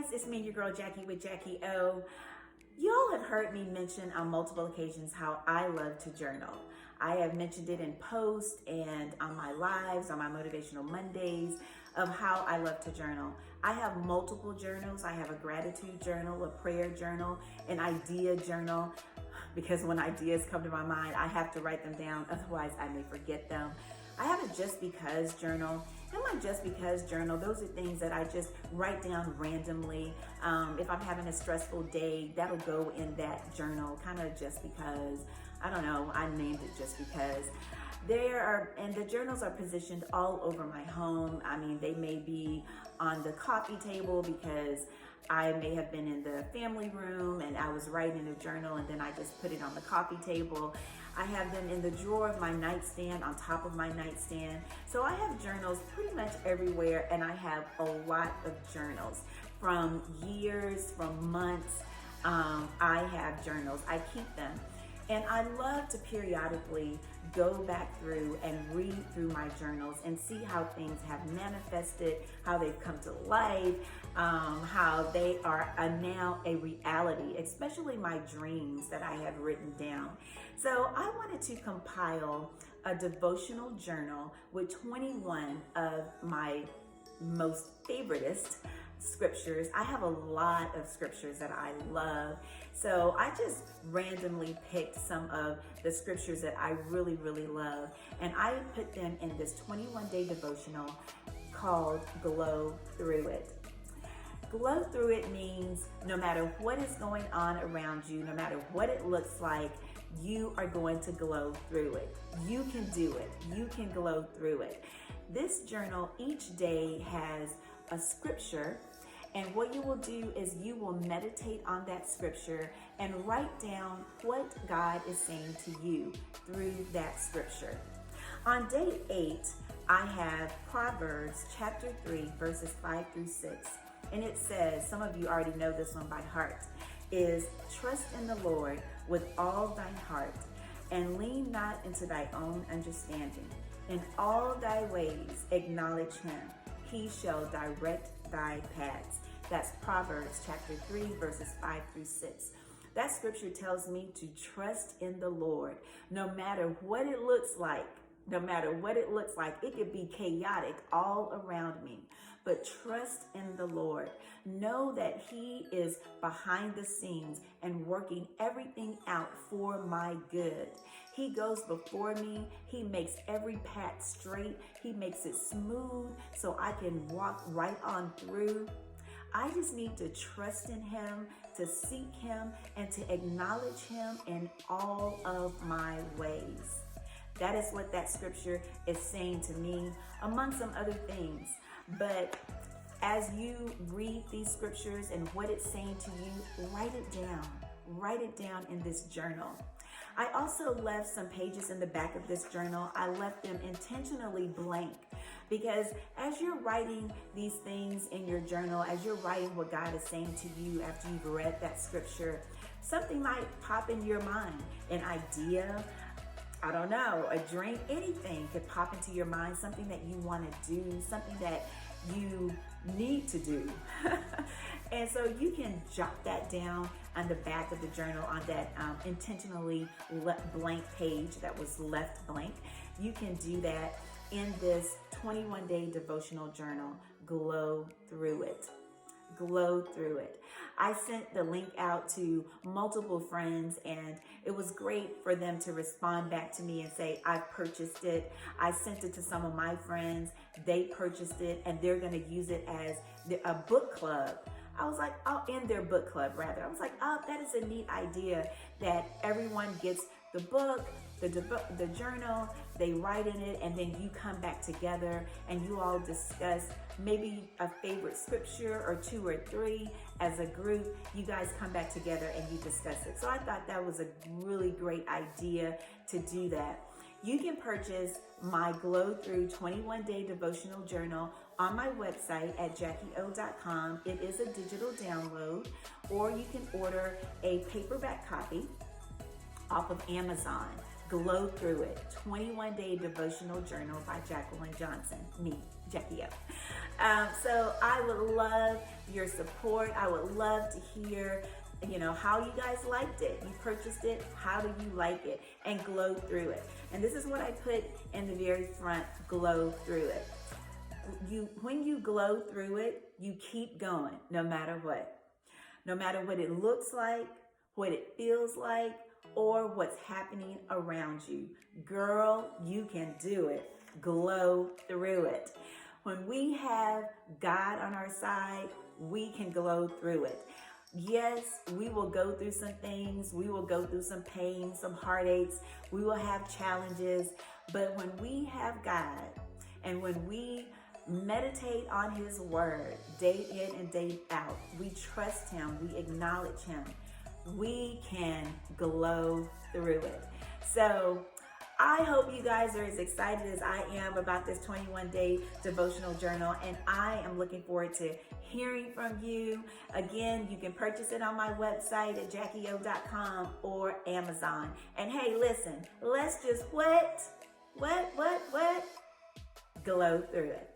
guys, it's me, your girl Jackie with Jackie O. Y'all have heard me mention on multiple occasions how I love to journal. I have mentioned it in posts and on my lives, on my Motivational Mondays, of how I love to journal. I have multiple journals. I have a gratitude journal, a prayer journal, an idea journal, because when ideas come to my mind, I have to write them down, otherwise I may forget them. I have a just because journal. In my just because journal, those are things that I just write down randomly. If I'm having a stressful day, that'll go in that journal, kind of just because. I don't know, I named it just because. And the journals are positioned all over my home. I mean, they may be on the coffee table because I may have been in the family room and I was writing a journal and then I just put it on the coffee table. I have them in the drawer of my nightstand, on top of my nightstand. So I have journals pretty much everywhere, and I have a lot of journals from years, from months. I have journals, I keep them. And I love to periodically go back through and read through my journals and see how things have manifested, how they've come to life, how they are now a reality, especially my dreams that I have written down. So I wanted to compile a devotional journal with 21 of my most favoritist scriptures. I have a lot of scriptures that I love. So I just randomly picked some of the scriptures that I really, really love. And I put them in this 21-day devotional called Glow Through It. Glow through it means no matter what is going on around you, no matter what it looks like, you are going to glow through it. You can do it. You can glow through it. This journal each day has a scripture, and what you will do is you will meditate on that scripture and write down what God is saying to you through that scripture. On day 8, I have Proverbs chapter 3, verses 5 through 6. And it says, some of you already know this one by heart, is trust in the Lord with all thine heart, and lean not into thy own understanding. In all thy ways acknowledge him. He shall direct thy paths. That's Proverbs chapter 3, verses 5 through 6. That scripture tells me to trust in the Lord, no matter what it looks like. No matter what it looks like, it could be chaotic all around me, but trust in the Lord. Know that he is behind the scenes and working everything out for my good. He goes before me. He makes every path straight. He makes it smooth so I can walk right on through. I just need to trust in him, to seek him, and to acknowledge him in all of my ways. That is what that scripture is saying to me, among some other things. But as you read these scriptures and what it's saying to you, write it down. Write it down in this journal. I also left some pages in the back of this journal. I left them intentionally blank because as you're writing these things in your journal, as you're writing what God is saying to you after you've read that scripture, something might pop in your mind, an idea, I don't know, a dream, anything could pop into your mind, something that you want to do, something that you need to do. And so you can jot that down on the back of the journal on that intentionally blank page that was left blank. You can do that in this 21-day devotional journal, Glow Through It. Glow through it. I sent the link out to multiple friends, and it was great for them to respond back to me and say, I purchased it. I sent it to some of my friends. They purchased it, and they're going to use it as a book club. I was like, in their book club, rather. I was like, that is a neat idea that everyone gets the book, the journal, they write in it, and then you come back together and you all discuss maybe a favorite scripture or 2 or 3 as a group. You guys come back together and you discuss it. So I thought that was a really great idea to do that. You can purchase my Glow Through 21-Day Devotional Journal on my website at jackieo.com. It is a digital download, or you can order a paperback copy off of Amazon Glow Through It, 21-Day Devotional Journal by Jacqueline Johnson, me, Jackie O. So I would love your support. I would love to hear, how you guys liked it. You purchased it. How do you like it? And glow through it. And this is what I put in the very front, glow through it. When you glow through it, you keep going no matter what. No matter what it looks like, what it feels like, or what's happening around you. Girl, you can do it. Glow through it. When we have God on our side, we can glow through it. Yes, we will go through some things. We will go through some pain, some heartaches. We will have challenges. But when we have God and when we meditate on His word day in and day out, we trust Him, we acknowledge Him, we can glow through it. So I hope you guys are as excited as I am about this 21-day devotional journal, and I am looking forward to hearing from you. Again, you can purchase it on my website at jackieo.com or Amazon. And hey, listen, let's just glow through it.